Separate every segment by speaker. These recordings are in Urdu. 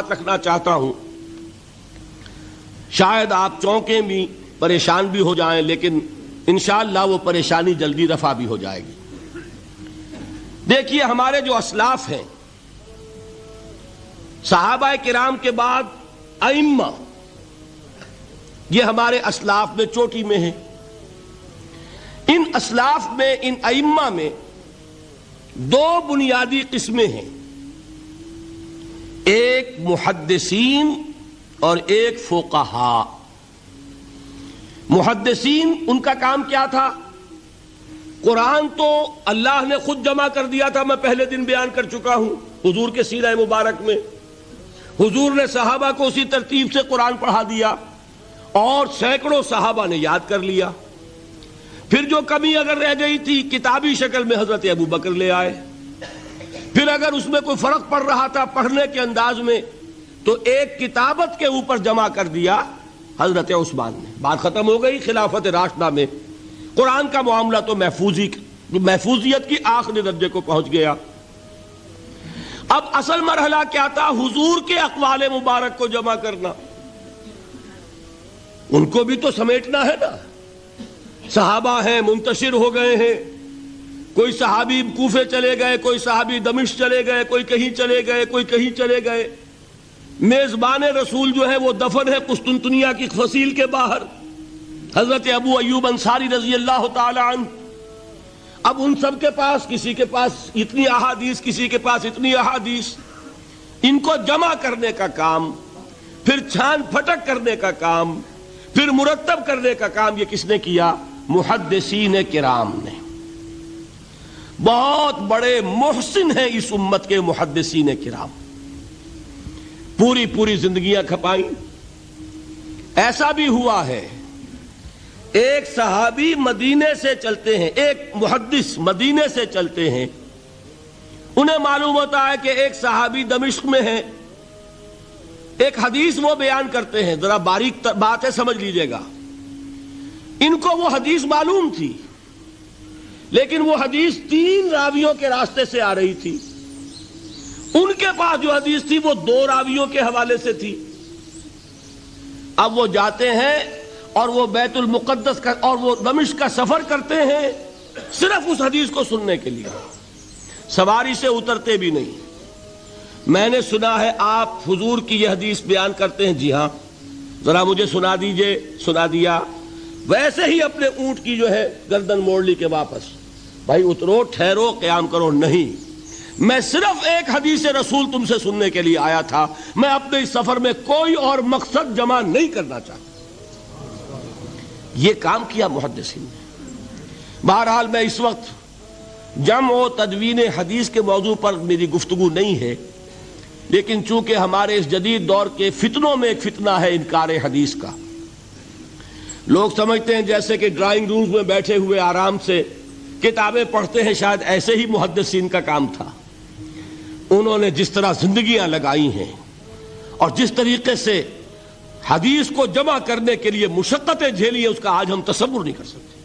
Speaker 1: رکھنا چاہتا ہوں، شاید آپ چونکیں بھی پریشان بھی ہو جائیں، لیکن انشاءاللہ وہ پریشانی جلدی رفع بھی ہو جائے گی۔ دیکھیے ہمارے جو اسلاف ہیں، صحابہ کرام کے بعد ائمہ، یہ ہمارے اسلاف میں چوٹی میں ہیں۔ ان اسلاف میں، ان ائمہ میں دو بنیادی قسمیں ہیں، ایک محدثین اور ایک فقہاء۔ محدثین ان کا کام کیا تھا؟ قرآن تو اللہ نے خود جمع کر دیا تھا، میں پہلے دن بیان کر چکا ہوں حضور کے سیرہ مبارک میں۔ حضور نے صحابہ کو اسی ترتیب سے قرآن پڑھا دیا اور سینکڑوں صحابہ نے یاد کر لیا۔ پھر جو کمی اگر رہ گئی تھی کتابی شکل میں حضرت ابو بکر لے آئے، پھر اگر اس میں کوئی فرق پڑ رہا تھا پڑھنے کے انداز میں تو ایک کتابت کے اوپر جمع کر دیا حضرت عثمان نے۔ بات ختم ہو گئی۔ خلافت راشدہ میں قرآن کا معاملہ تو محفوظیت کی آخری درجے کو پہنچ گیا۔ اب اصل مرحلہ کیا تھا؟ حضور کے اقوال مبارک کو جمع کرنا، ان کو بھی تو سمیٹنا ہے نا۔ صحابہ ہیں، منتشر ہو گئے ہیں، کوئی صحابی کوفے چلے گئے، کوئی صحابی دمشق چلے گئے، کوئی کہیں چلے گئے، کوئی کہیں چلے گئے۔ میزبان رسول جو ہے وہ دفن ہے قسطنطنیہ کی فصیل کے باہر، حضرت ابو ایوب انصاری رضی اللہ تعالی عنہ۔ اب ان سب کے پاس، کسی کے پاس اتنی احادیث، کسی کے پاس اتنی احادیث، ان کو جمع کرنے کا کام، پھر چھان پھٹک کرنے کا کام، پھر مرتب کرنے کا کام یہ کس نے کیا؟ محدثین کرام نے۔ بہت بڑے محسن ہیں اس امت کے محدثین کرام، پوری زندگیاں کھپائیں۔ ایسا بھی ہوا ہے ایک صحابی مدینے سے چلتے ہیں، ایک محدث مدینے سے چلتے ہیں، انہیں معلوم ہوتا ہے کہ ایک صحابی دمشق میں ہے، ایک حدیث وہ بیان کرتے ہیں، ذرا باریک بات ہے سمجھ لیجئے گا۔ ان کو وہ حدیث معلوم تھی، لیکن وہ حدیث 3 راویوں کے راستے سے آ رہی تھی۔ ان کے پاس جو حدیث تھی وہ 2 راویوں کے حوالے سے تھی۔ اب وہ جاتے ہیں اور وہ بیت المقدس کا اور وہ دمشق کا سفر کرتے ہیں صرف اس حدیث کو سننے کے لیے، سواری سے اترتے بھی نہیں۔ میں نے سنا ہے آپ حضور کی یہ حدیث بیان کرتے ہیں، جی ہاں، ذرا مجھے سنا دیجئے۔ سنا دیا، ویسے ہی اپنے اونٹ کی جو ہے گردن موڑ لی کہ واپس، بھائی اترو، ٹھہرو، قیام کرو۔ نہیں، میں صرف ایک حدیث رسول تم سے سننے کے لیے آیا تھا، میں اپنے اس سفر میں کوئی اور مقصد جمع نہیں کرنا چاہتا۔ یہ کام کیا محدثین نے۔ بہرحال میں اس وقت جمع و تدوین حدیث کے موضوع پر میری گفتگو نہیں ہے، لیکن چونکہ ہمارے اس جدید دور کے فتنوں میں ایک فتنہ ہے انکار حدیث کا۔ لوگ سمجھتے ہیں جیسے کہ ڈرائنگ رومز میں بیٹھے ہوئے آرام سے کتابیں پڑھتے ہیں، شاید ایسے ہی محدثین کا کام تھا۔ انہوں نے جس طرح زندگیاں لگائی ہیں اور جس طریقے سے حدیث کو جمع کرنے کے لیے مشقتیں جھیلی ہیں، اس کا آج ہم تصور نہیں کر سکتے۔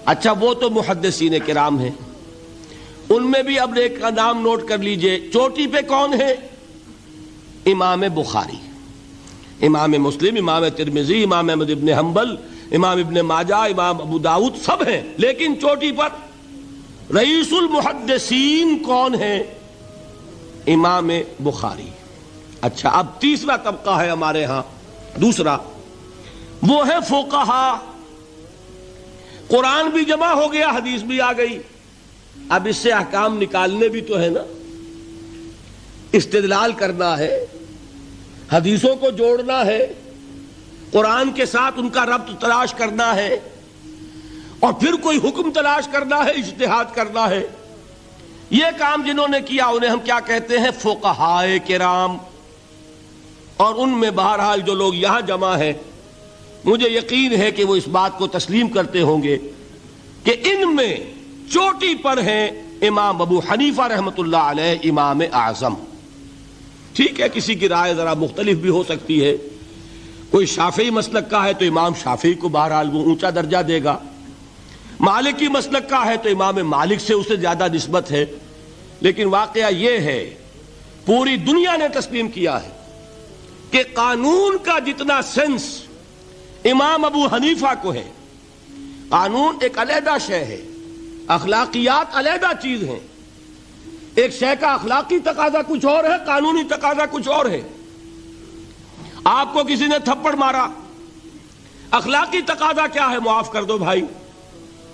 Speaker 1: اچھا، وہ تو محدثین کرام ہیں، ان میں بھی اب ایک کا نام نوٹ کر لیجئے، چوٹی پہ کون ہے؟ امام بخاری، امام مسلم، امام ترمذی، امام احمد ابن حنبل، امام ابن ماجہ، امام ابو داؤد، سب ہیں، لیکن چوٹی پر رئیس المحدثین کون ہے؟ امام بخاری۔ اچھا، اب تیسرا طبقہ ہے ہمارے ہاں، دوسرا، وہ ہے فقہاء۔ قرآن بھی جمع ہو گیا، حدیث بھی آ گئی، اب اس سے احکام نکالنے بھی تو ہے نا، استدلال کرنا ہے، حدیثوں کو جوڑنا ہے، قرآن کے ساتھ ان کا ربط تلاش کرنا ہے، اور پھر کوئی حکم تلاش کرنا ہے، اجتہاد کرنا ہے۔ یہ کام جنہوں نے کیا انہیں ہم کیا کہتے ہیں؟ فقہاء کرام۔ اور ان میں بہرحال جو لوگ یہاں جمع ہیں، مجھے یقین ہے کہ وہ اس بات کو تسلیم کرتے ہوں گے کہ ان میں چوٹی پر ہیں امام ابو حنیفہ رحمۃ اللہ علیہ، امام اعظم۔ ٹھیک ہے، کسی کی رائے ذرا مختلف بھی ہو سکتی ہے، کوئی شافعی مسلک کا ہے تو امام شافعی کو بہرحال وہ اونچا درجہ دے گا، مالکی مسلک کا ہے تو امام مالک سے اسے زیادہ نسبت ہے۔ لیکن واقعہ یہ ہے پوری دنیا نے تسلیم کیا ہے کہ قانون کا جتنا سینس امام ابو حنیفہ کو ہے، قانون ایک علیحدہ شے ہے، اخلاقیات علیحدہ چیز ہیں. ایک شے کا اخلاقی تقاضا کچھ اور ہے، قانونی تقاضا کچھ اور ہے. آپ کو کسی نے تھپڑ مارا، اخلاقی تقاضا کیا ہے؟ معاف کر دو بھائی.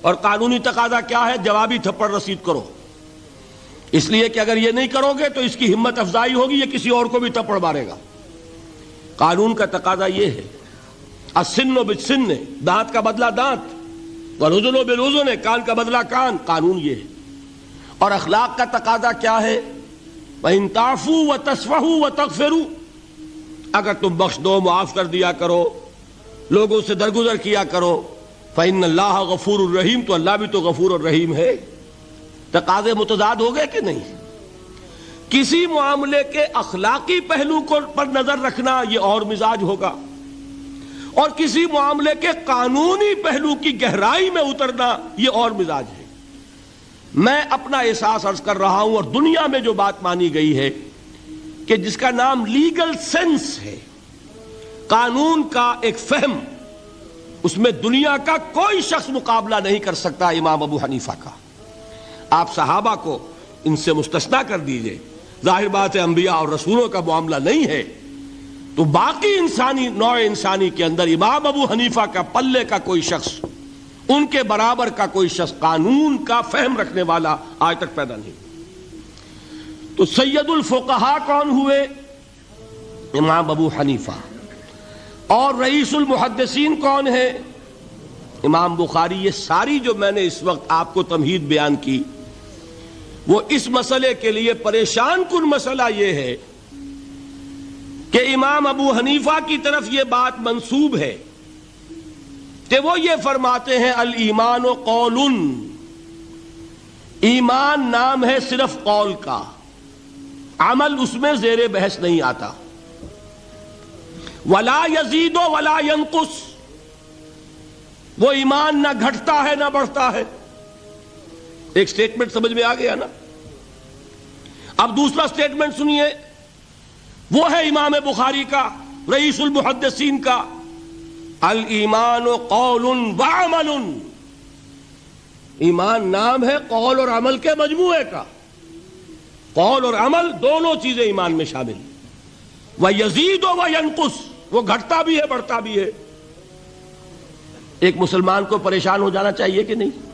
Speaker 1: اور قانونی تقاضا کیا ہے؟ جوابی تھپڑ رسید کرو. اس لیے کہ اگر یہ نہیں کرو گے تو اس کی ہمت افزائی ہوگی، یہ کسی اور کو بھی تھپڑ مارے گا. قانون کا تقاضا یہ ہے، السن بالسن، دانت کا بدلہ دانت، والأذن بالأذن، کان کا بدلہ کان. قانون یہ ہے. اور اخلاق کا تقاضا کیا ہے؟ وَإِن تَعْفُوا وَتَصْفَحُوا وَتَغْفِرُوا، اگر تم بخش دو، معاف کر دیا کرو، لوگوں سے درگزر کیا کرو. فَإِنَّ اللَّهَ غَفُورٌ رَحِيمٌ، تو اللہ بھی تو غفور اور رحیم ہے. تقاضے متضاد ہو گئے کہ نہیں؟ کسی معاملے کے اخلاقی پہلو پر نظر رکھنا یہ اور مزاج ہوگا، اور کسی معاملے کے قانونی پہلو کی گہرائی میں اترنا یہ اور مزاج ہے. میں اپنا احساس عرض کر رہا ہوں، اور دنیا میں جو بات مانی گئی ہے کہ جس کا نام لیگل سینس ہے، قانون کا ایک فہم، اس میں دنیا کا کوئی شخص مقابلہ نہیں کر سکتا امام ابو حنیفہ کا. آپ صحابہ کو ان سے مستثنا کر دیجئے، ظاہر بات ہے انبیاء اور رسولوں کا معاملہ نہیں ہے، تو باقی انسانی نوع انسانی کے اندر امام ابو حنیفہ کا پلے کا کوئی شخص، ان کے برابر کا کوئی شخص قانون کا فہم رکھنے والا آج تک پیدا نہیں. تو سید الفقہاء کون ہوئے؟ امام ابو حنیفہ. اور رئیس المحدثین کون ہے؟ امام بخاری. یہ ساری جو میں نے اس وقت آپ کو تمہید بیان کی، وہ اس مسئلے کے لیے پریشان کن مسئلہ یہ ہے کہ امام ابو حنیفہ کی طرف یہ بات منسوب ہے کہ وہ یہ فرماتے ہیں الایمان قول، ایمان نام ہے صرف قول کا، عمل اس میں زیر بحث نہیں آتا. ولا یزید ولا ینقص، وہ ایمان نہ گھٹتا ہے نہ بڑھتا ہے. ایک سٹیٹمنٹ سمجھ میں آ گیا نا؟ اب دوسرا سٹیٹمنٹ سنیے، وہ ہے امام بخاری کا، رئیس المحدثین کا، الایمان قول وعمل. ایمان نام ہے قول اور عمل کے مجموعے کا، قول اور عمل دونوں چیزیں ایمان میں شامل. وَيَزِيدُ وَيَنْقُصُ، وہ گھٹتا بھی ہے بڑھتا بھی ہے. ایک مسلمان کو پریشان ہو جانا چاہیے کہ نہیں؟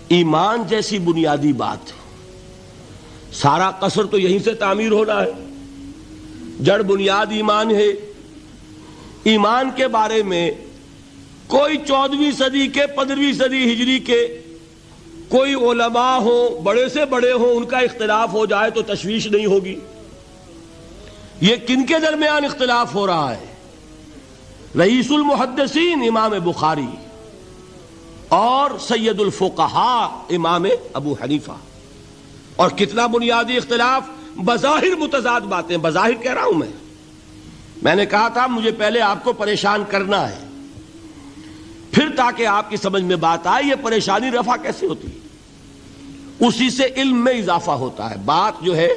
Speaker 1: ایمان جیسی بنیادی بات، سارا قصر تو یہیں سے تعمیر ہونا ہے. جڑ بنیاد ایمان ہے. ایمان کے بارے میں کوئی 14ویں صدی کے 15ویں صدی ہجری کے کوئی علماء ہوں، بڑے سے بڑے ہوں، ان کا اختلاف ہو جائے تو تشویش نہیں ہوگی. یہ کن کے درمیان اختلاف ہو رہا ہے؟ رئیس المحدثین امام بخاری اور سید الفقہاء امام ابو حنیفہ. اور کتنا بنیادی اختلاف، بظاہر متضاد باتیں، بظاہر کہہ رہا ہوں میں نے کہا تھا مجھے پہلے آپ کو پریشان کرنا ہے، پھر تاکہ آپ کی سمجھ میں بات آئے یہ پریشانی رفع کیسے ہوتی ہے. اسی سے علم میں اضافہ ہوتا ہے. بات جو ہے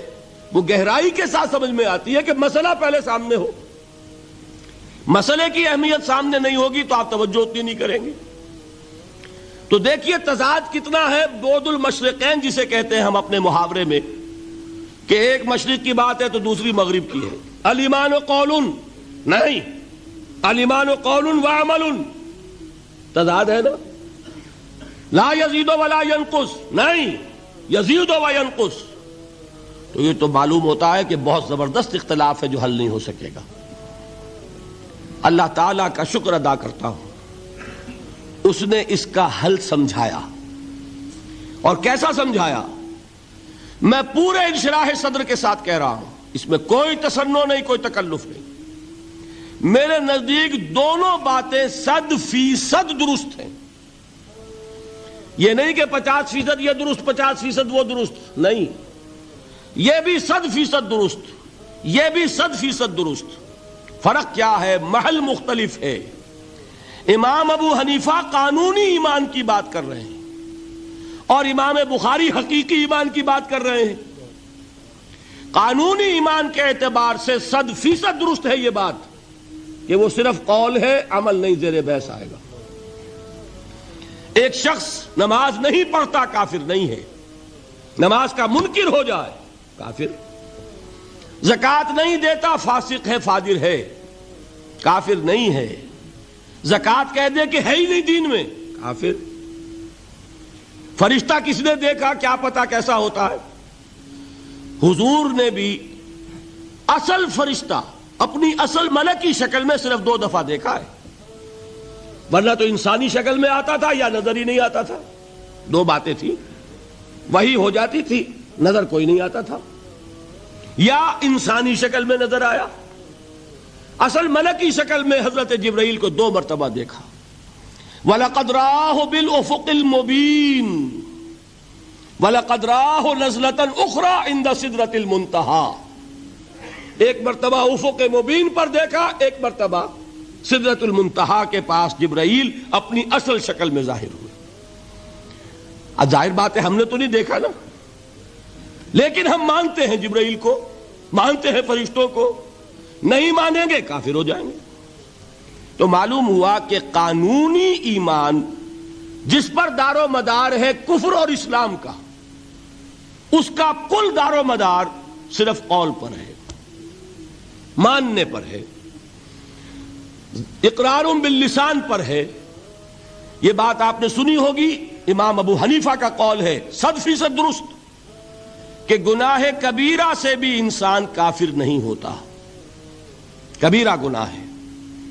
Speaker 1: وہ گہرائی کے ساتھ سمجھ میں آتی ہے کہ مسئلہ پہلے سامنے ہو. مسئلے کی اہمیت سامنے نہیں ہوگی تو آپ توجہ اتنی نہیں کریں گے. تو دیکھیے تضاد کتنا ہے. بعد المشرقین جسے کہتے ہیں ہم اپنے محاورے میں، کہ ایک مشرق کی بات ہے تو دوسری مغرب کی ہے. الایمان قول، نہیں، الایمان قول وعمل، تضاد ہے نا. لا یزید ولا ینقص، نہیں، یزید وینقص. تو یہ تو معلوم ہوتا ہے کہ بہت زبردست اختلاف ہے جو حل نہیں ہو سکے گا. اللہ تعالیٰ کا شکر ادا کرتا ہوں، اس نے اس کا حل سمجھایا. اور کیسا سمجھایا؟ میں پورے انشراح صدر کے ساتھ کہہ رہا ہوں، اس میں کوئی تصنع نہیں، کوئی تکلف نہیں. میرے نزدیک دونوں باتیں 100% درست ہیں. یہ نہیں کہ 50% یہ درست 50% وہ درست، نہیں، یہ بھی 100% درست، یہ بھی 100% درست. فرق کیا ہے؟ محل مختلف ہے. امام ابو حنیفہ قانونی ایمان کی بات کر رہے ہیں اور امام بخاری حقیقی ایمان کی بات کر رہے ہیں. قانونی ایمان کے اعتبار سے 100% درست ہے یہ بات کہ وہ صرف قول ہے، عمل نہیں، زیر بحث آئے گا۔ ایک شخص نماز نہیں پڑھتا کافر نہیں ہے، نماز کا منکر ہو جائے کافر، زکوٰۃ نہیں دیتا فاسق ہے، فاجر ہے، کافر نہیں ہے، زکوٰۃ کہہ دے کہ ہے ہی نہیں دین میں، کافر۔ فرشتہ کس نے دیکھا، کیا پتا کیسا ہوتا ہے؟ حضور نے بھی اصل فرشتہ اپنی اصل ملکی شکل میں صرف 2 دفعہ دیکھا ہے، ورنہ تو انسانی شکل میں آتا تھا یا نظر ہی نہیں آتا تھا۔ 2 باتیں تھیں، وہی ہو جاتی تھی، نظر کوئی نہیں آتا تھا، یا انسانی شکل میں نظر آیا۔ اصل ملکی شکل میں حضرت جبرائیل کو 2 مرتبہ دیکھا۔ وَلَقَدْ رَآهُ بِالْأُفُقِ الْمُبِينِ وَلَقَدْ رَآهُ نَزْلَةً أُخْرَى عِنْدَ سِدْرَةِ الْمُنْتَهَى، ایک مرتبہ افق مبین پر دیکھا، ایک مرتبہ سدرۃ المنتہا کے پاس جبرائیل اپنی اصل شکل میں ظاہر ہوئے۔ اب ظاہر بات ہے ہم نے تو نہیں دیکھا نا، لیکن ہم مانتے ہیں جبرائیل کو، مانتے ہیں فرشتوں کو، نہیں مانیں گے کافر ہو جائیں گے۔ تو معلوم ہوا کہ قانونی ایمان جس پر دار و مدار ہے کفر اور اسلام کا، اس کا کل دار و مدار صرف قول پر ہے، ماننے پر ہے، اقرار باللسان پر ہے۔ یہ بات آپ نے سنی ہوگی، امام ابو حنیفہ کا قول ہے 100% درست کہ گناہ کبیرہ سے بھی انسان کافر نہیں ہوتا۔ کبیرہ گناہ ہے،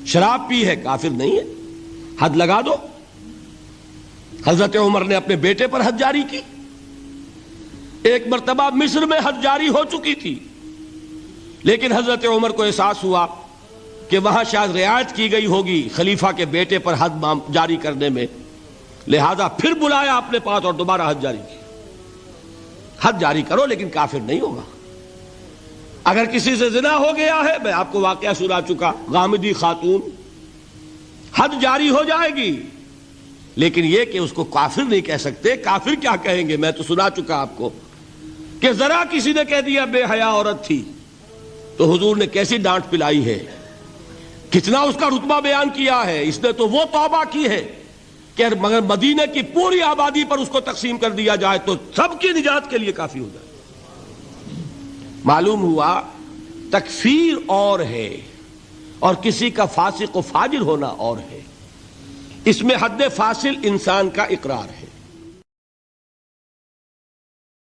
Speaker 1: شراب پی ہے، کافر نہیں ہے، حد لگا دو۔ حضرت عمر نے اپنے بیٹے پر حد جاری کی، ایک مرتبہ مصر میں حد جاری ہو چکی تھی، لیکن حضرت عمر کو احساس ہوا کہ وہاں شاید رعایت کی گئی ہوگی خلیفہ کے بیٹے پر حد جاری کرنے میں، لہذا پھر بلایا اپنے پاس اور دوبارہ حد جاری کی۔ حد جاری کرو لیکن کافر نہیں ہوگا۔ اگر کسی سے زنا ہو گیا ہے، میں آپ کو واقعہ سنا چکا، غامدی خاتون، حد جاری ہو جائے گی، لیکن یہ کہ اس کو کافر نہیں کہہ سکتے۔ کافر کیا کہیں گے؟ میں تو سنا چکا آپ کو کہ ذرا کسی نے کہہ دیا بے حیا عورت تھی تو حضور نے کیسی ڈانٹ پلائی ہے، کتنا اس کا رتبہ بیان کیا ہے۔ اس نے تو وہ توبہ کی ہے کہ مگر مدینے کی پوری آبادی پر اس کو تقسیم کر دیا جائے تو سب کی نجات کے لیے کافی ہو جائے۔ معلوم ہوا تکفیر اور ہے اور کسی کا فاسق و فاجر ہونا اور ہے۔ اس میں حد فاصل انسان کا اقرار ہے۔